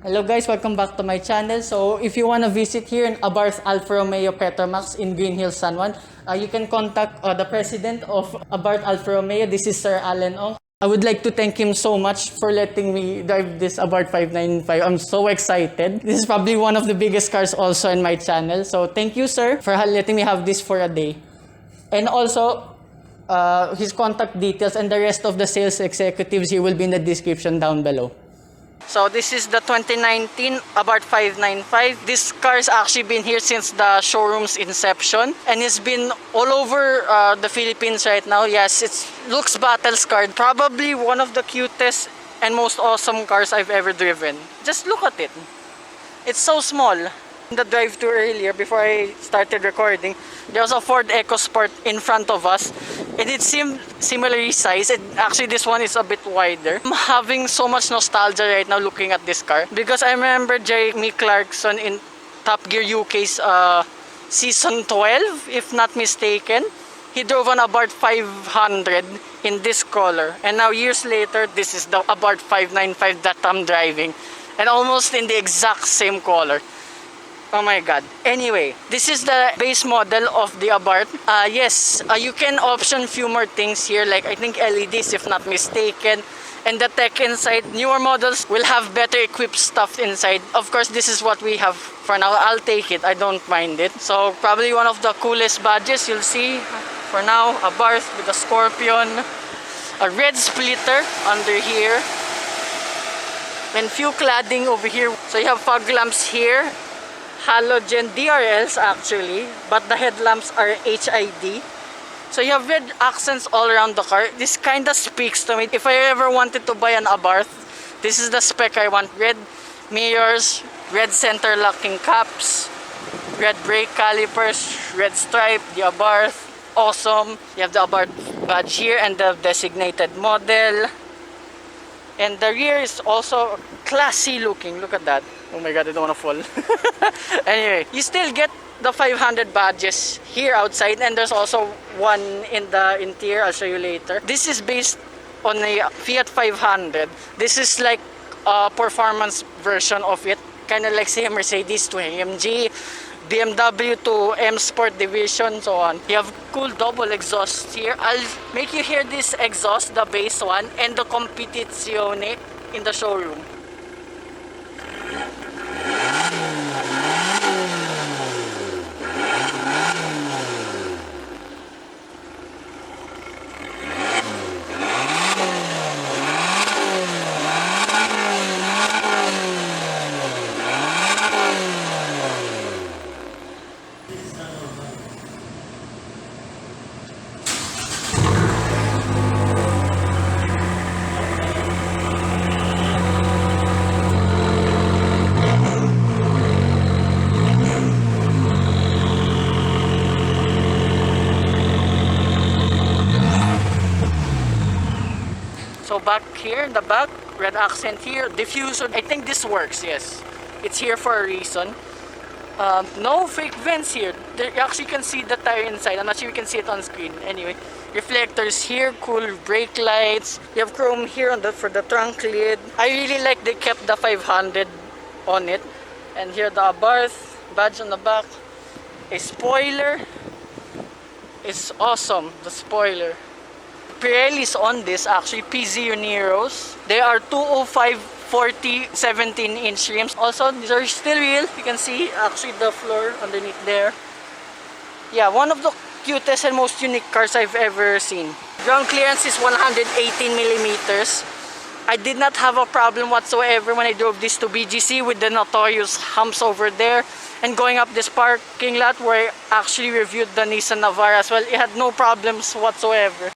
Hello guys, welcome back to my channel. So if you want to visit here in Abarth Alfa Romeo Petromax in Green Hills, San Juan, you can contact the president of Abarth Alfa Romeo. This is Sir Alan Ong. I would like to thank him so much for letting me drive this Abarth 595. I'm so excited. This is probably one of the biggest cars also in my channel. So thank you, sir, for letting me have this for a day. And also, his contact details and the rest of the sales executives here will be in the description down below. So this is the 2019 Abarth 595. This car has actually been here since the showroom's inception, and it's been all over the Philippines right now. Yes, it looks battle scarred. Probably one of the cutest and most awesome cars I've ever driven. Just look at it. It's so small. In the drive-thru earlier, before I started recording, there was a Ford EcoSport in front of us, and it seemed similarly sized. Actually, this one is a bit wider. I'm having so much nostalgia right now looking at this car because I remember Jeremy Clarkson in Top Gear UK's season 12, if not mistaken. He drove an Abarth 500 in this color, and now years later, this is the Abarth 595 that I'm driving, and almost in the exact same color. Oh my god. Anyway, this is the base model of the Abarth. Yes, you can option few more things here, like I think LEDs if not mistaken. And the tech inside, newer models will have better equipped stuff inside. Of course, this is what we have for now. I'll take it, I don't mind it. So probably one of the coolest badges you'll see for now. Abarth with a scorpion, a red splitter under here, and few cladding over here. So you have fog lamps here, halogen DRLs actually, but the headlamps are HID. So you have red accents all around the car. This kind of speaks to me. If I ever wanted to buy an Abarth, this is the spec I want. Red mirrors, red center locking caps, red brake calipers, red stripe, the Abarth, awesome. You have the Abarth badge here and the designated model. And the rear is also classy looking. Look at that. Oh my god, I don't want to fall. Anyway, you still get the 500 badges here outside, and there's also one in the interior. I'll show you later. This is based on a Fiat 500. This is like a performance version of it. Kind of like say Mercedes to AMG, BMW to M Sport Division, so on. You have cool double exhaust here. I'll make you hear this exhaust, the base one, and the Competizione in the showroom. So back here in the back, red accent here, diffuser. I think this works, yes. It's here for a reason. No fake vents here. There, you actually can see the tire inside. I'm not sure you can see it on screen. Anyway, reflectors here, cool brake lights. You have chrome here on for the trunk lid. I really like they kept the 500 on it. And here the Abarth badge on the back. A spoiler. It's awesome, the spoiler. Pirelli's on this actually, PZ Neros. They are 205 40 17-inch rims. Also, these are still real. You can see actually the floor underneath there. Yeah, one of the cutest and most unique cars I've ever seen. Ground clearance is 118 millimeters. I did not have a problem whatsoever when I drove this to BGC with the notorious humps over there. And going up this parking lot where I actually reviewed the Nissan Navara as well, it had no problems whatsoever.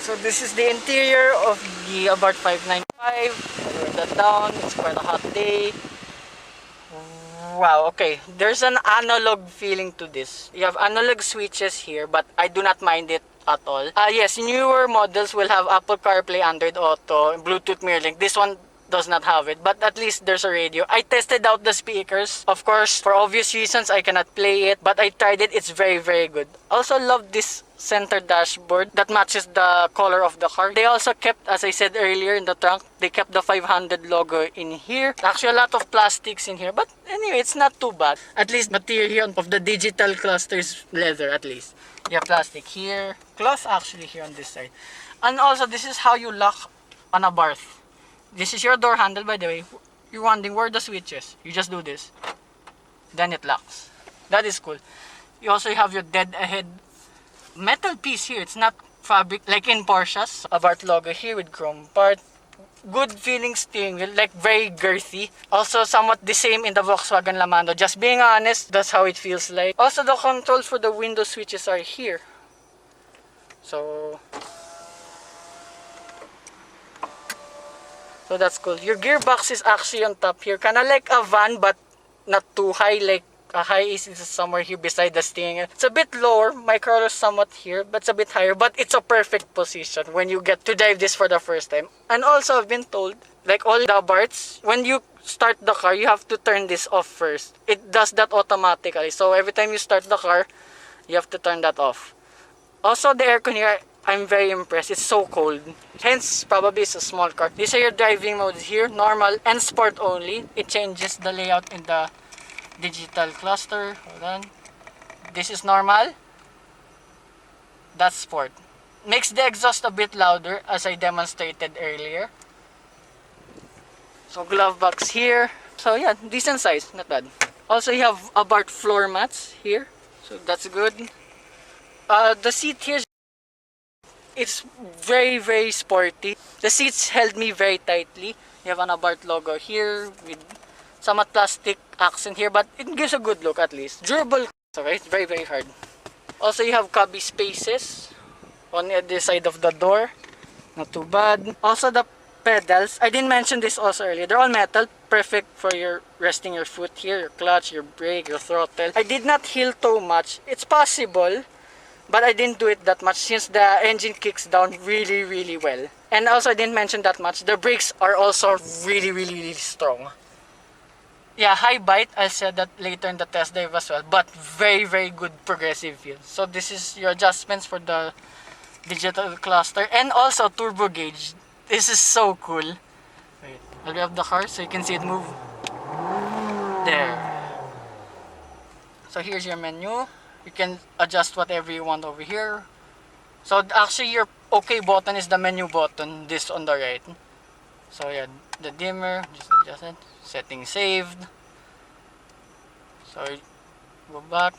So this is the interior of the Abarth 595. Lower that down. It's quite a hot day. Wow, okay. There's an analog feeling to this. You have analog switches here, but I do not mind it at all. Yes, newer models will have Apple CarPlay, Android Auto, Bluetooth Mirror Link. This one does not have it, but at least there's a radio. I tested out the speakers. Of course, for obvious reasons, I cannot play it, but I tried it. It's very, very good. Also love this center dashboard that matches the color of the car. They also kept, as I said earlier in the trunk, they kept the 500 logo in here. Actually, a lot of plastics in here, but anyway, it's not too bad. At least material of the digital cluster is leather, at least. You have plastic here, cloth actually here on this side. And also, this is how you lock on a Abarth. This is your door handle, by the way. You're wondering where the switch is. You just do this. Then it locks. That is cool. You also have your dead ahead metal piece here. It's not fabric like in Porsches. Abarth logo here with chrome part. Good feeling steering wheel, like very girthy. Also somewhat the same in the Volkswagen Lamando. Just being honest, that's how it feels like. Also the controls for the window switches are here. So that's cool. Your gearbox is actually on top here. Kinda like a van, but not too high. Like a high is somewhere here beside the steering. It's a bit lower. My crawler is somewhat here, but it's a bit higher. But it's a perfect position when you get to drive this for the first time. And also, I've been told, like all the Abarths, when you start the car, you have to turn this off first. It does that automatically. So every time you start the car, you have to turn that off. Also, the aircon here, I'm very impressed. It's so cold. Hence, probably it's a small car. These are your driving modes here. Normal and sport only. It changes the layout in the digital cluster. Hold on. This is normal. That's sport. Makes the exhaust a bit louder as I demonstrated earlier. So glove box here. So yeah, decent size. Not bad. Also, you have Abarth floor mats here. So that's good. The seat here, it's very, very sporty. The seats held me very tightly. You have an Abarth logo here with somewhat plastic accent here, but it gives a good look at least. Durable, okay? It's very, very hard. Also, you have cubby spaces on the side of the door. Not too bad. Also, the pedals. I didn't mention this also earlier. They're all metal. Perfect for your resting your foot here, your clutch, your brake, your throttle. I did not heel toe much. It's possible, but I didn't do it that much since the engine kicks down really, really well. And also, I didn't mention that much. The brakes are also really, really, really strong. Yeah, high bite. I said that later in the test drive as well. But very, very good progressive feel. So this is your adjustments for the digital cluster. And also turbo gauge. This is so cool. Wait, I'll rev the car so you can see it move. There. So here's your menu. You can adjust whatever you want over here. So actually your OK button is the menu button, this on the right. So yeah, the dimmer, just adjust it. Setting saved. So go back.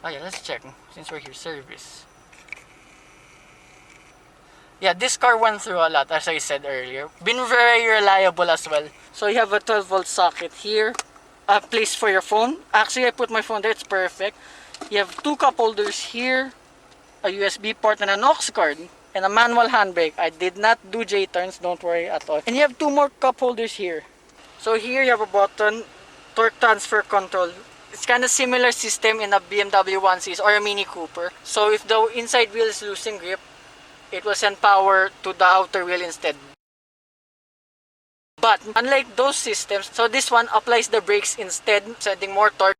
Oh yeah, let's check since we're here. Service. Yeah, this car went through a lot, as I said earlier. Been very reliable as well. So you have a 12-volt socket here. A place for your phone. Actually, I put my phone there. It's perfect. You have two cup holders here. A USB port and an aux cord. And a manual handbrake. I did not do J-turns, don't worry at all. And you have two more cup holders here. So here you have a button, torque transfer control. It's kind of similar system in a BMW 1 Series or a Mini Cooper. So if the inside wheel is losing grip, it will send power to the outer wheel instead. But unlike those systems, so this one applies the brakes instead, sending more torque.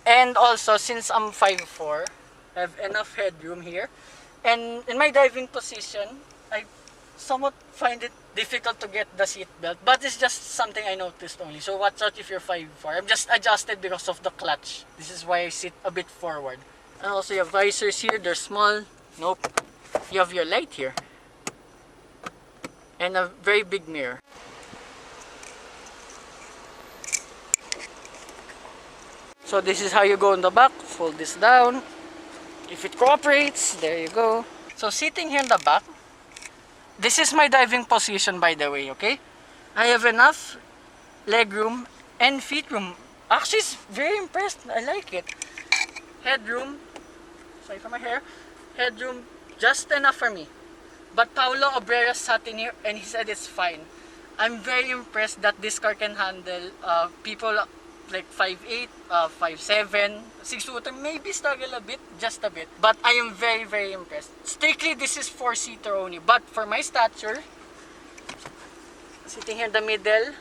And also, since I'm 5'4", I have enough headroom here. And in my driving position, I somewhat find it difficult to get the seat belt. But it's just something I noticed only. So watch out if you're 5'4". I'm just adjusted because of the clutch. This is why I sit a bit forward. And also you have visors here. They're small. Nope. You have your light here. And a very big mirror. So this is how you go in the back. Fold this down. If it cooperates, there you go. So sitting here in the back, this is my driving position, by the way, okay? I have enough leg room and feet room. Actually, it's very impressed. I like it. Headroom, sorry for my hair. Headroom, just enough for me. But Paulo Obrera sat in here and he said it's fine. I'm very impressed that this car can handle people like 5'8", 5'7", 6'2", maybe struggle a bit, just a bit. But I am very, very impressed. Strictly, this is 4-seater only. But for my stature, sitting here in the middle,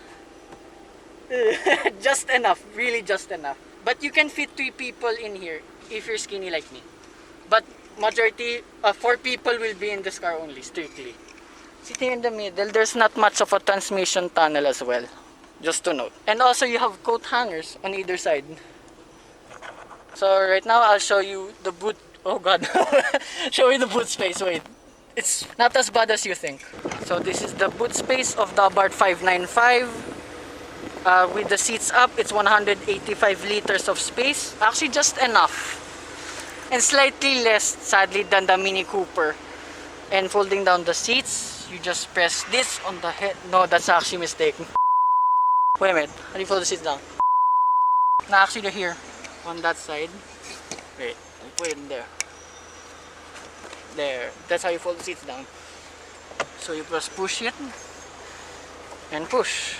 just enough, really just enough. But you can fit 3 people in here if you're skinny like me. But majority, 4 people will be in this car only, strictly. Sitting in the middle, there's not much of a transmission tunnel as well, just to note. And also you have coat hangers on either side. So right now I'll show you the boot. Oh god, show you the boot space. Wait, it's not as bad as you think. So this is the boot space of the Abarth 595. With the seats up, it's 185 liters of space. Actually just enough. And slightly less, sadly, than the Mini Cooper. And folding down the seats, you just press this on the head. No, that's actually a mistake. Wait a minute, how do you fold the seats down? Now actually they're here, on that side. Wait, I'll put it there. There, that's how you fold the seats down. So you just push it, and push.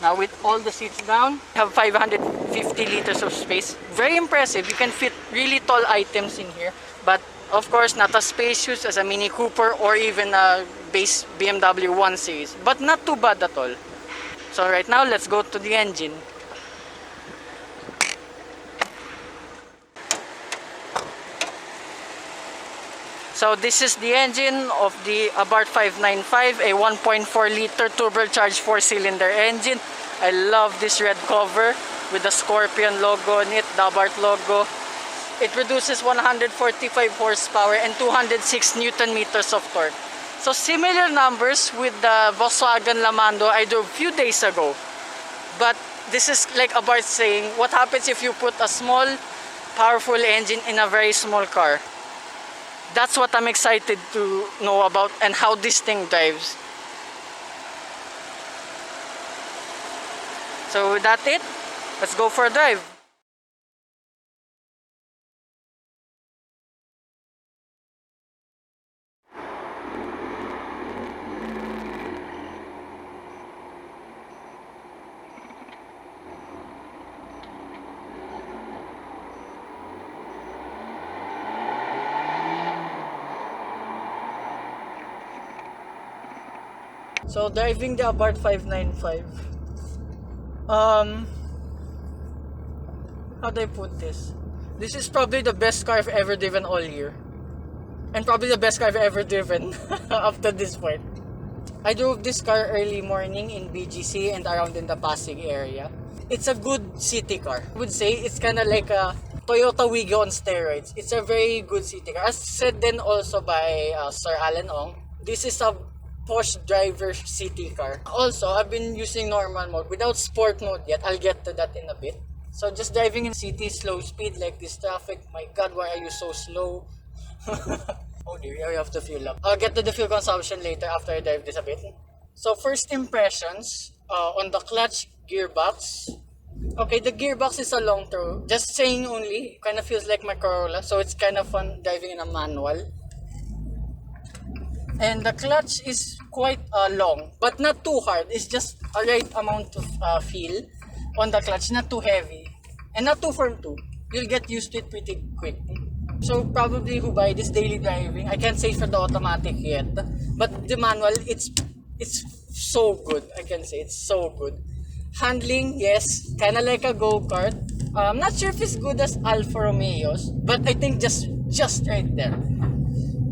Now with all the seats down, you have 550 liters of space. Very impressive. You can fit really tall items in here. But of course, not as spacious as a Mini Cooper or even a base BMW 1 Series. But not too bad at all. So right now, let's go to the engine. So this is the engine of the Abarth 595, a 1.4 liter turbocharged 4-cylinder engine. I love this red cover with the Scorpion logo on it, the Abarth logo. It produces 145 horsepower and 206 Newton meters of torque. So similar numbers with the Volkswagen Lamando I drove a few days ago. But this is like Abarth saying, what happens if you put a small, powerful engine in a very small car? That's what I'm excited to know about and how this thing drives. So with that it, let's go for a drive. So driving the Abarth 595. How do I put this? This is probably the best car I've ever driven all year. And probably the best car I've ever driven up to this point. I drove this car early morning in BGC and around in the Pasig area. It's a good city car. I would say it's kind of like a Toyota Wigo on steroids. It's a very good city car. As said then also by Sir Alan Ong, this is a posh driver city car. Also, I've been using normal mode without sport mode yet. I'll get to that in a bit. So just driving in city, slow speed like this traffic. My god, why are you so slow? Oh dear, I have to fuel up. I'll get to the fuel consumption later after I drive this a bit. So first impressions on the clutch gearbox. Okay, the gearbox is a long throw. Just saying only, kind of feels like my Corolla. So it's kind of fun driving in a manual. And the clutch is quite long, but not too hard. It's just a right amount of feel on the clutch, not too heavy and not too firm too. You'll get used to it pretty quick. So probably who buy this daily driving, I can't say for the automatic yet, but the manual, it's so good. I can say it's so good. Handling, yes, kind of like a go-kart. I'm not sure if it's good as Alfa Romeo's, but I think just right there.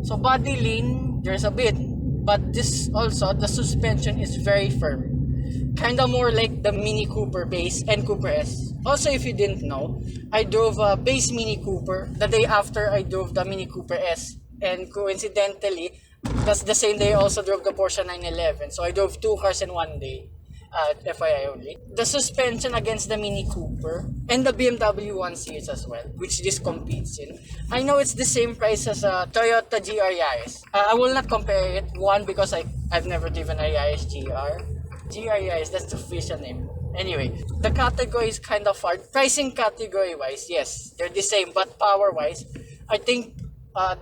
So body lean, there's a bit, but this also, the suspension is very firm. Kinda more like the Mini Cooper base and Cooper S. Also, if you didn't know, I drove a base Mini Cooper the day after I drove the Mini Cooper S. And coincidentally, that's the same day I also drove the Porsche 911. So I drove 2 cars in one day. FYI only. The suspension against the Mini Cooper and the BMW 1 Series as well, which this competes in. I know it's the same price as a Toyota GR Yaris. I will not compare it. One, because I've never driven a Yaris GR. GR Yaris, that's the official name. Anyway, the category is kind of hard. Pricing category wise, yes, they're the same, but power wise, I think I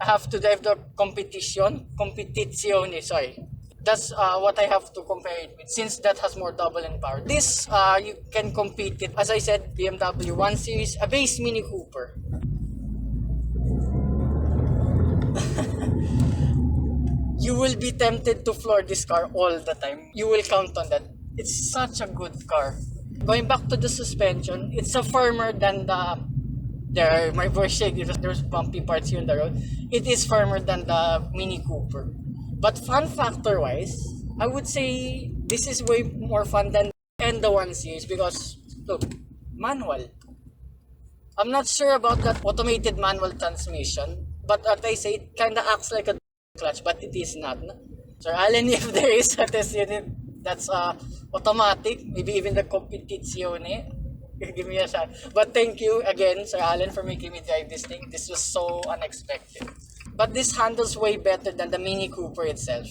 I have to drive the competizione, sorry. That's what I have to compare it with, since that has more double in power. This, you can compete it, as I said, BMW 1 Series, a base Mini Cooper. You will be tempted to floor this car all the time. You will count on that. It's such a good car. Going back to the suspension, it's a firmer than my voice shake because there's bumpy parts here on the road. It is firmer than the Mini Cooper. But fun factor wise, I would say this is way more fun than the 1 Series because look, manual. I'm not sure about that automated manual transmission, but as I say, it kinda acts like a clutch, but it is not. No? Sir Allen, if there is a test unit that's automatic, maybe even the competizione, give me a shot. But thank you again, Sir Allen, for making me drive this thing. This was so unexpected. But this handles way better than the Mini Cooper itself.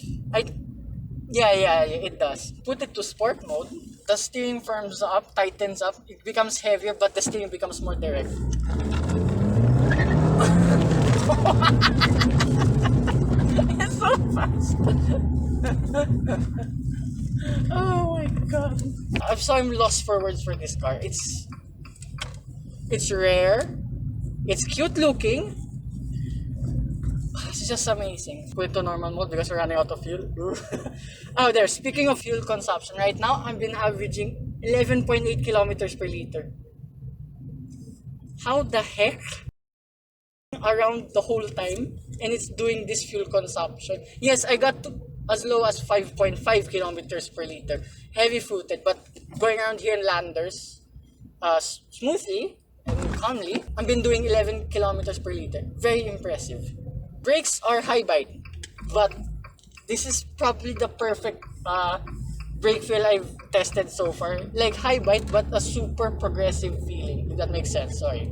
Yeah, it does. Put it to sport mode, the steering firms up, tightens up, it becomes heavier, but the steering becomes more direct. It's so fast. Oh my god. I'm so lost for words for this car. It's rare. It's cute looking. It's just amazing. Put it to normal mode because we're running out of fuel. Oh, there. Speaking of fuel consumption, right now I've been averaging 11.8 kilometers per liter. How the heck? Around the whole time, and it's doing this fuel consumption. Yes, I got to as low as 5.5 kilometers per liter. Heavy footed, but going around here in Landers, smoothly and calmly, I've been doing 11 kilometers per liter. Very impressive. Brakes are high bite, but this is probably the perfect brake feel I've tested so far. Like high bite, but a super progressive feeling, if that makes sense. Sorry.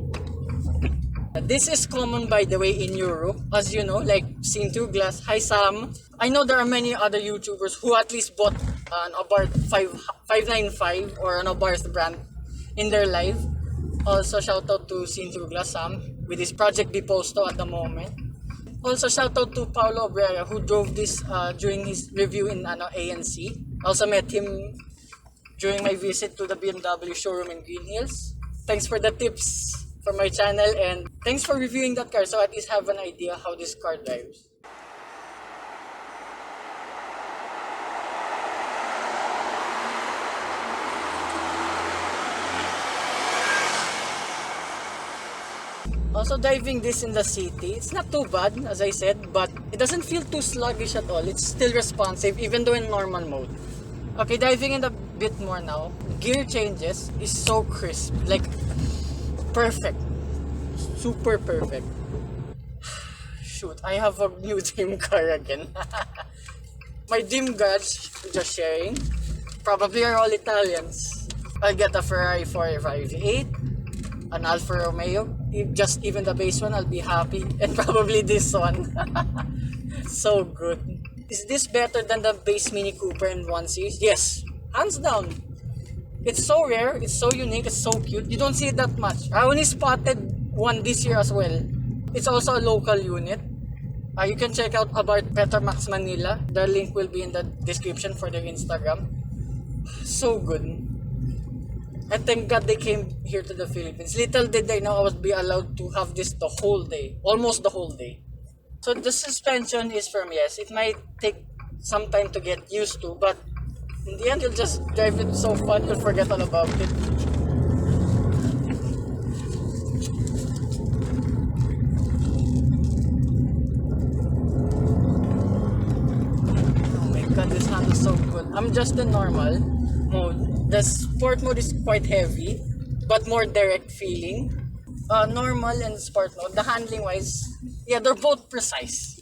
This is common, by the way, in Europe, as you know, like seen through glass. Hi Sam. I know there are many other YouTubers who at least bought an Abarth 595 or an Abarth brand in their life. Also shout out to Seen Through Glass Sam with his Project Biposto at the moment. Also shout out to Paulo Obrera who drove this during his review in ANC. Also met him during my visit to the BMW showroom in Green Hills. Thanks for the tips for my channel, and thanks for reviewing that car so at least have an idea how this car drives. Also driving this in the city, it's not too bad as I said, but it doesn't feel too sluggish at all. It's still responsive even though in normal mode. Okay, diving in a bit more now. Gear changes is so crisp, like perfect. Super perfect. Shoot, I have a new dream car again. My dream garage, just sharing, probably are all Italians. I'll get a Ferrari 458, an Alfa Romeo, just even the base one, I'll be happy. And probably this one. So good. Is this better than the base Mini Cooper in 1 Series? Yes, hands down. It's so rare, it's so unique, it's so cute. You don't see it that much. I only spotted one this year as well. It's also a local unit. You can check out Abarth Petromax Manila. The link will be in the description for their Instagram. So good. And thank God they came here to the Philippines. Little did they know I would be allowed to have this the whole day. Almost the whole day. So the suspension is firm, yes. It might take some time to get used to, but in the end, you'll just drive it so fun, you'll forget all about it. Oh my god, this handles so good. I'm just in normal mode. The sport mode is quite heavy, but more direct feeling. Normal and sport mode, the handling wise, yeah, they're both precise.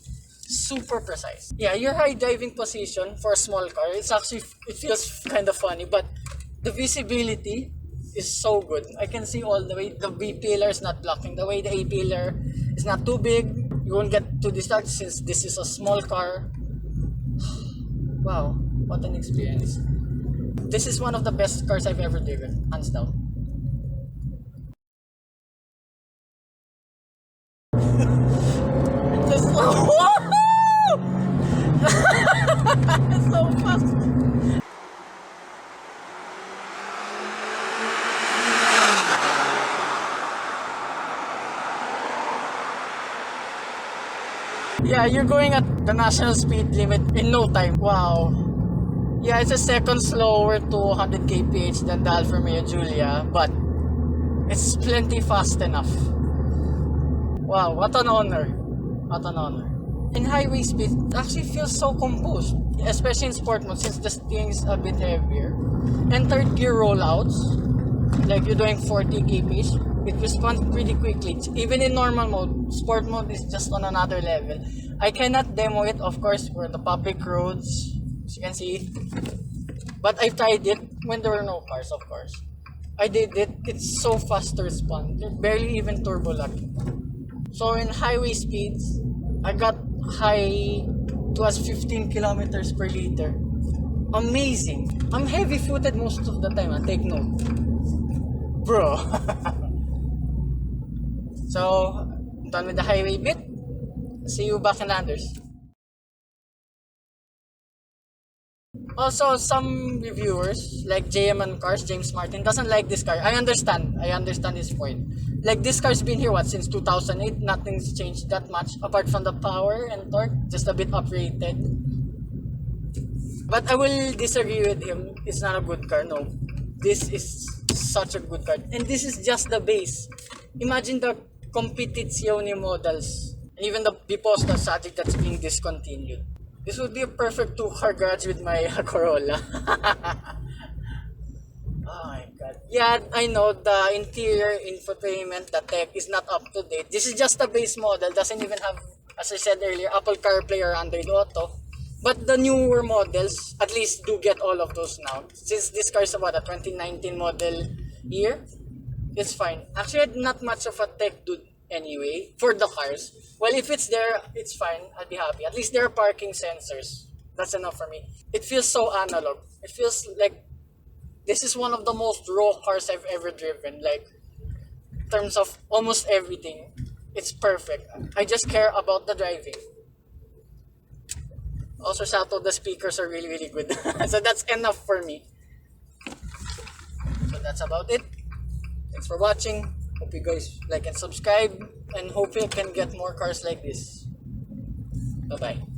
Super precise. Yeah, your high driving position for a small car, it feels kind of funny, but the visibility is so good. I can see all the way. The B pillar is not blocking the way. The A pillar is not too big. You won't get too distracted since this is a small car. Wow, what an experience. This is one of the best cars I've ever driven, hands down. Just So fast. Yeah, you're going at the national speed limit in no time. Wow. Yeah, it's a second slower to 100 kph than the Alfa Romeo Giulia, but it's plenty fast enough. Wow, what an honor. What an honor. In highway speed, it actually feels so composed, especially in sport mode since the steering is a bit heavier. And third gear rollouts, like you're doing 40 kph, it responds pretty quickly. Even in normal mode, sport mode is just on another level. I cannot demo it, of course, for the public roads, as you can see. But I've tried it when there were no cars, of course. I did it. It's so fast to respond. You're barely even turbo lock. So in highway speeds, I got high to as 15 kilometers per liter. Amazing. I'm heavy-footed most of the time. Take note. Bro. So, done with the highway bit. See you back in Landers. Also, some reviewers, like JM Cars, James Martin, doesn't like this car. I understand his point. Like, this car's been here, since 2008? Nothing's changed that much, apart from the power and torque, just a bit uprated. But I will disagree with him. It's not a good car, no. This is such a good car. And this is just the base. Imagine the Competizione models, and even the Biposta Sagic that's being discontinued. This would be a perfect two-car garage with my Corolla. Oh my god. Yeah, I know the interior infotainment, the tech is not up to date. This is just a base model, doesn't even have, as I said earlier, Apple CarPlay or Android Auto. But the newer models at least do get all of those now. Since this car is about a 2019 model year, it's fine. Actually, I'm not much of a tech dude anyway for the cars. Well, if it's there, it's fine. I'll be happy. At least there are parking sensors. That's enough for me. It feels so analog. It feels like this is one of the most raw cars I've ever driven. Like, in terms of almost everything, it's perfect. I just care about the driving. Also, shout out, the speakers are really, really good. So that's enough for me. So that's about it. Thanks for watching. Hope you guys like and subscribe, and hope you can get more cars like this. Bye bye.